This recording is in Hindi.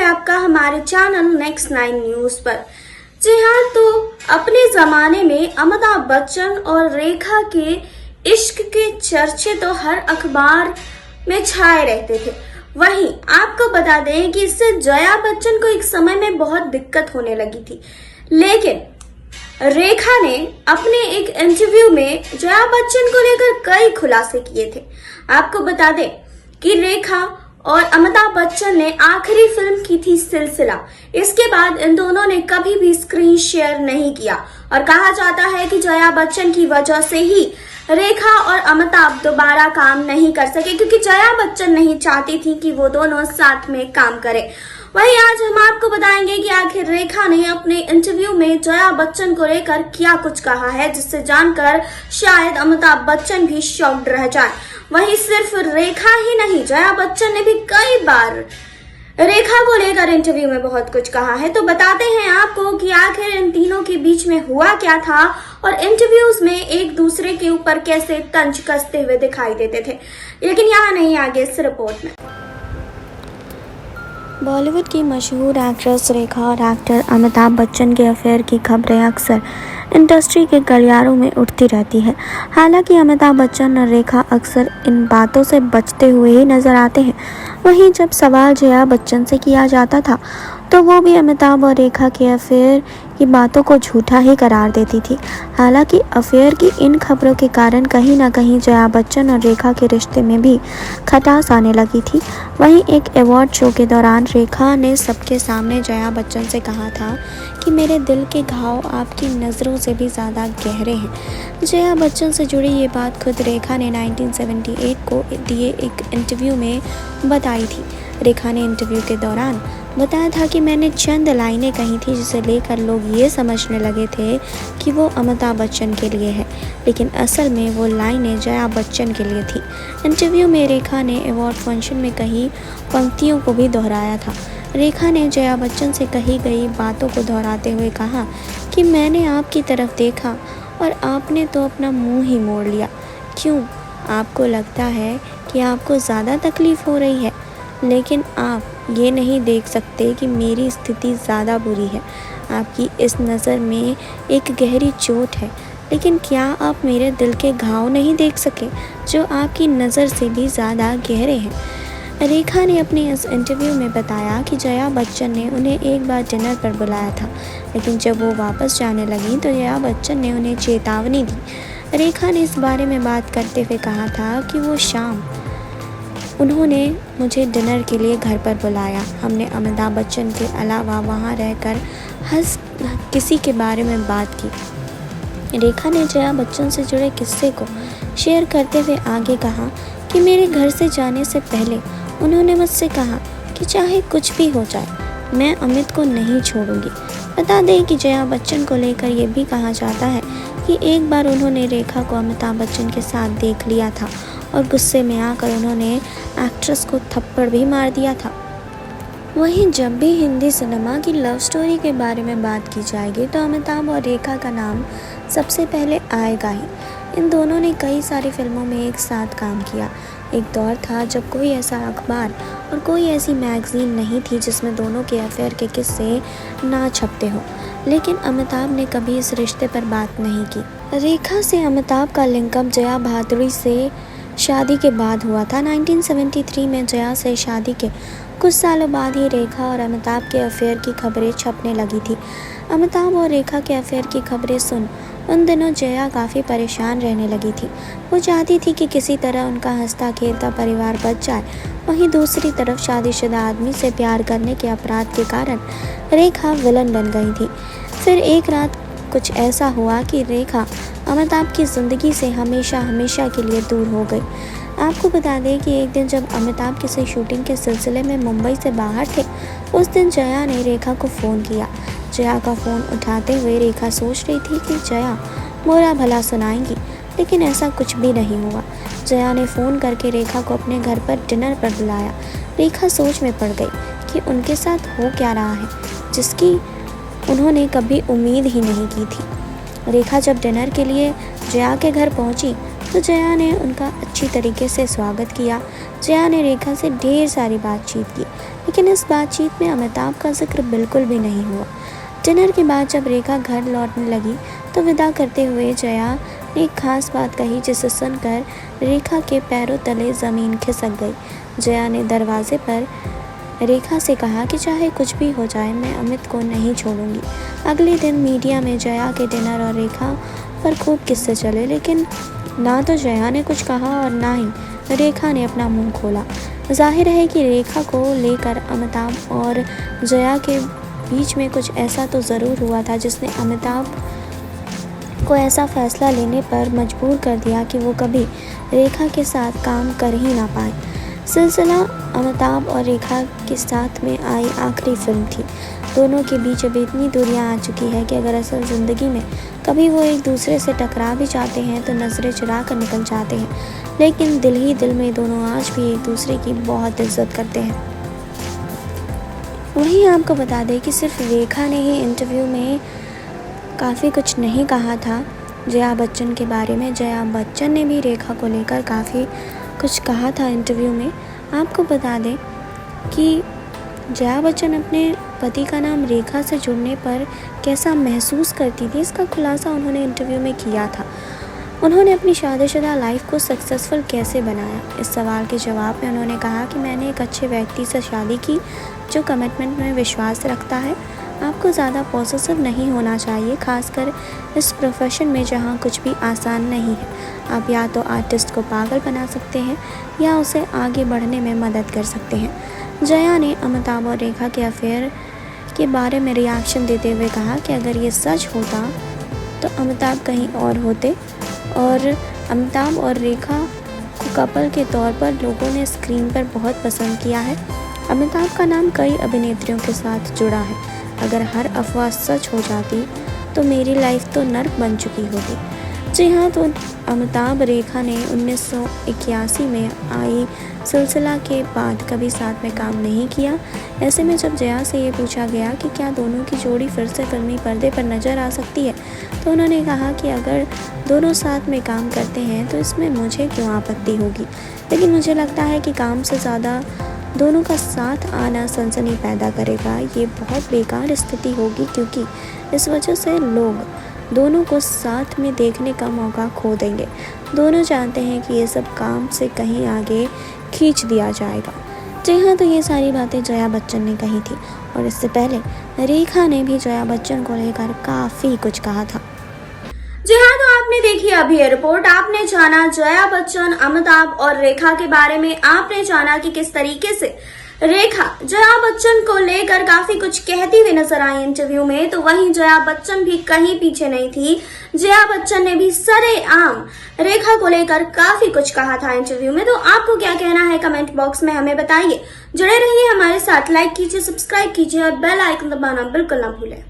आपका हमारे चैनल नेक्स्ट 9 न्यूज पर। जी हाँ, तो अपने जमाने में अमिताभ बच्चन और रेखा के इश्क के चर्चे तो हर अखबार में छाए रहते थे। वहीं आपको बता दें कि इससे जया बच्चन को एक समय में बहुत दिक्कत होने लगी थी, लेकिन रेखा ने अपने एक इंटरव्यू में जया बच्चन को लेकर कई खुलासे किए थे। आपको बता दें कि रेखा और अमिताभ बच्चन ने आखिरी फिल्म की थी सिलसिला। इसके बाद इन दोनों ने कभी भी स्क्रीन शेयर नहीं किया और कहा जाता है कि जया बच्चन की वजह से ही रेखा और अमिताभ दोबारा काम नहीं कर सके, क्योंकि जया बच्चन नहीं चाहती थी कि वो दोनों साथ में काम करें। वहीं आज हम आपको बताएंगे कि आखिर रेखा ने अपने इंटरव्यू में जया बच्चन को लेकर क्या कुछ कहा है, जिससे जानकर शायद अमिताभ बच्चन भी शॉक्ड रह जाए। वहीं सिर्फ रेखा ही नहीं, जया बच्चन ने भी कई बार रेखा को लेकर इंटरव्यू में बहुत कुछ कहा है। तो बताते हैं आपको कि आखिर इन तीनों के बीच में हुआ क्या था और इंटरव्यूज में एक दूसरे के ऊपर कैसे तंज कसते हुए दिखाई देते थे। लेकिन यहाँ नहीं, आगे इस रिपोर्ट में। बॉलीवुड की मशहूर एक्ट्रेस रेखा और एक्टर अमिताभ बच्चन के अफेयर की खबरें अक्सर इंडस्ट्री के गलियारों में उठती रहती है। हालांकि अमिताभ बच्चन और रेखा अक्सर इन बातों से बचते हुए ही नजर आते हैं। वहीं जब सवाल जया बच्चन से किया जाता था तो वो भी अमिताभ और रेखा के अफेयर की बातों को झूठा ही करार देती थी। हालांकि अफेयर की इन खबरों के कारण कहीं ना कहीं जया बच्चन और रेखा के रिश्ते में भी खटास आने लगी थी। वहीं एक अवार्ड शो के दौरान रेखा ने सबके सामने जया बच्चन से कहा था कि मेरे दिल के घाव आपकी नज़रों से भी ज़्यादा गहरे हैं। जया बच्चन से जुड़ी ये बात खुद रेखा ने 1978 को दिए एक इंटरव्यू में बताई थी। रेखा ने इंटरव्यू के दौरान बताया था कि मैंने चंद लाइनें कही थी जिसे लेकर लोग ये समझने लगे थे कि वो अमिताभ बच्चन के लिए है, लेकिन असल में वो लाइनें जया बच्चन के लिए थी। इंटरव्यू में रेखा ने अवार्ड फंक्शन में कही पंक्तियों को भी दोहराया था। रेखा ने जया बच्चन से कही गई बातों को दोहराते हुए कहा कि मैंने आपकी तरफ देखा और आपने तो अपना मुंह ही मोड़ लिया। क्यों? आपको लगता है कि आपको ज़्यादा तकलीफ़ हो रही है, लेकिन आप ये नहीं देख सकते कि मेरी स्थिति ज़्यादा बुरी है। आपकी इस नज़र में एक गहरी चोट है, लेकिन क्या आप मेरे दिल के घाव नहीं देख सके जो आपकी नज़र से भी ज़्यादा गहरे हैं। रेखा ने अपने इस इंटरव्यू में बताया कि जया बच्चन ने उन्हें एक बार डिनर पर बुलाया था, लेकिन जब वो वापस जाने लगी तो जया बच्चन ने उन्हें चेतावनी दी। रेखा ने इस बारे में बात करते हुए कहा था कि वो शाम उन्होंने मुझे डिनर के लिए घर पर बुलाया। हमने अमिताभ बच्चन के अलावा वहाँ रहकर किसी के बारे में बात की। रेखा ने जया बच्चन से जुड़े किस्से को शेयर करते हुए आगे कहा कि मेरे घर से जाने से पहले उन्होंने मुझसे कहा कि चाहे कुछ भी हो जाए मैं अमित को नहीं छोड़ूंगी। बता दें कि जया बच्चन को लेकर ये भी कहा जाता है कि एक बार उन्होंने रेखा को अमिताभ बच्चन के साथ देख लिया था और गुस्से में आकर उन्होंने एक्ट्रेस को थप्पड़ भी मार दिया था। वहीं जब भी हिंदी सिनेमा की लव स्टोरी के बारे में बात की जाएगी तो अमिताभ और रेखा का नाम सबसे पहले आएगा ही। इन दोनों ने कई सारी फिल्मों में एक साथ काम किया। एक दौर था जब कोई ऐसा अखबार और कोई ऐसी मैगज़ीन नहीं थी जिसमें दोनों के अफेयर के किस्से ना छपते हो, लेकिन अमिताभ ने कभी इस रिश्ते पर बात नहीं की। रेखा से अमिताभ का लिंकअप जया भादुड़ी से शादी के बाद हुआ था। 1973 में जया से शादी के कुछ सालों बाद ही रेखा और अमिताभ के अफेयर की खबरें छपने लगी थी। अमिताभ और रेखा के अफेयर की खबरें सुन उन दिनों जया काफ़ी परेशान रहने लगी थी। वो चाहती थी कि किसी तरह उनका हंसता खेलता परिवार बच जाए। वहीं दूसरी तरफ शादीशुदा आदमी से प्यार करने के अपराध के कारण रेखा विलन बन गई थी। फिर एक रात कुछ ऐसा हुआ कि रेखा अमिताभ की ज़िंदगी से हमेशा हमेशा के लिए दूर हो गई। आपको बता दें कि एक दिन जब अमिताभ किसी शूटिंग के सिलसिले में मुंबई से बाहर थे, उस दिन जया ने रेखा को फ़ोन किया। जया का फ़ोन उठाते हुए रेखा सोच रही थी कि जया बुरा भला सुनाएंगी, लेकिन ऐसा कुछ भी नहीं हुआ। जया ने फ़ोन करके रेखा को अपने घर पर डिनर पर बुलाया। रेखा सोच में पड़ गई कि उनके साथ हो क्या रहा है, जिसकी उन्होंने कभी उम्मीद ही नहीं की थी। रेखा जब डिनर के लिए जया के घर पहुंची तो जया ने उनका अच्छी तरीके से स्वागत किया। जया ने रेखा से ढेर सारी बातचीत की, लेकिन इस बातचीत में अमिताभ का जिक्र बिल्कुल भी नहीं हुआ। डिनर के बाद जब रेखा घर लौटने लगी तो विदा करते हुए जया ने एक खास बात कही जिसे सुनकर रेखा के पैरों तले ज़मीन खिसक गई। जया ने दरवाजे पर रेखा से कहा कि चाहे कुछ भी हो जाए मैं अमित को नहीं छोड़ूंगी। अगले दिन मीडिया में जया के डिनर और रेखा पर खूब किस्से चले, लेकिन ना तो जया ने कुछ कहा और ना ही रेखा ने अपना मुंह खोला। जाहिर है कि रेखा को लेकर अमिताभ और जया के बीच में कुछ ऐसा तो ज़रूर हुआ था जिसने अमिताभ को ऐसा फ़ैसला लेने पर मजबूर कर दिया कि वो कभी रेखा के साथ काम कर ही ना पाए। सिलसिला अमिताभ और रेखा के साथ में आई आखिरी फिल्म थी। दोनों के बीच अब इतनी दूरियां आ चुकी है कि अगर असल ज़िंदगी में कभी वो एक दूसरे से टकरा भी जाते हैं तो नज़रें चुरा कर निकल जाते हैं, लेकिन दिल ही दिल में दोनों आज भी एक दूसरे की बहुत इज्जत करते हैं। वहीं आपको बता दें कि सिर्फ रेखा ने ही इंटरव्यू में काफ़ी कुछ नहीं कहा था जया बच्चन के बारे में। जया बच्चन ने भी रेखा को लेकर काफ़ी कुछ कहा था इंटरव्यू में। आपको बता दें कि जया बच्चन अपने पति का नाम रेखा से जुड़ने पर कैसा महसूस करती थी, इसका खुलासा उन्होंने इंटरव्यू में किया था। उन्होंने अपनी शादीशुदा लाइफ को सक्सेसफुल कैसे बनाया, इस सवाल के जवाब में उन्होंने कहा कि मैंने एक अच्छे व्यक्ति से शादी की जो कमिटमेंट में विश्वास रखता है। आपको ज़्यादा पॉसेसिव नहीं होना चाहिए, खासकर इस प्रोफेशन में जहाँ कुछ भी आसान नहीं है। आप या तो आर्टिस्ट को पागल बना सकते हैं या उसे आगे बढ़ने में मदद कर सकते हैं। जया ने अमिताभ और रेखा के अफेयर के बारे में रिएक्शन देते हुए कहा कि अगर ये सच होता तो अमिताभ कहीं और होते और अमिताभ और रेखा को कपल के तौर पर लोगों ने स्क्रीन पर बहुत पसंद किया है। अमिताभ का नाम कई अभिनेत्रियों के साथ जुड़ा है। अगर हर अफवाह सच हो जाती तो मेरी लाइफ तो नर्क बन चुकी होती। जी हाँ, तो अमिताभ रेखा ने 1981 में आई सिलसिला के बाद कभी साथ में काम नहीं किया। ऐसे में जब जया से ये पूछा गया कि क्या दोनों की जोड़ी फिर से फिल्मी पर्दे पर नज़र आ सकती है, तो उन्होंने कहा कि अगर दोनों साथ में काम करते हैं तो इसमें मुझे क्यों आपत्ति होगी, लेकिन मुझे लगता है कि काम से ज़्यादा दोनों का साथ आना सनसनी पैदा करेगा। ये बहुत बेकार स्थिति होगी क्योंकि इस वजह से लोग दोनों को साथ में देखने का मौका खो देंगे। दोनों जानते हैं कि ये सब काम से कहीं आगे खींच दिया जाएगा। जी हाँ, तो ये सारी बातें जया बच्चन ने कही थी और इससे पहले रेखा ने भी जया बच्चन को लेकर काफ़ी कुछ कहा था। जी हाँ, तो आपने देखी अभी ये रिपोर्ट। आपने जाना जया बच्चन, अमिताभ और रेखा के बारे में। आपने जाना कि किस तरीके से रेखा जया बच्चन को लेकर काफी कुछ कहती हुई नजर आई इंटरव्यू में, तो वहीं जया बच्चन भी कहीं पीछे नहीं थी। जया बच्चन ने भी सरेआम रेखा को लेकर काफी कुछ कहा था इंटरव्यू में। तो आपको क्या कहना है कमेंट बॉक्स में हमें बताइए। जुड़े रहिए हमारे साथ, लाइक कीजिए, सब्सक्राइब कीजिए और बेल आइकन दबाना बिल्कुल ना भूलें।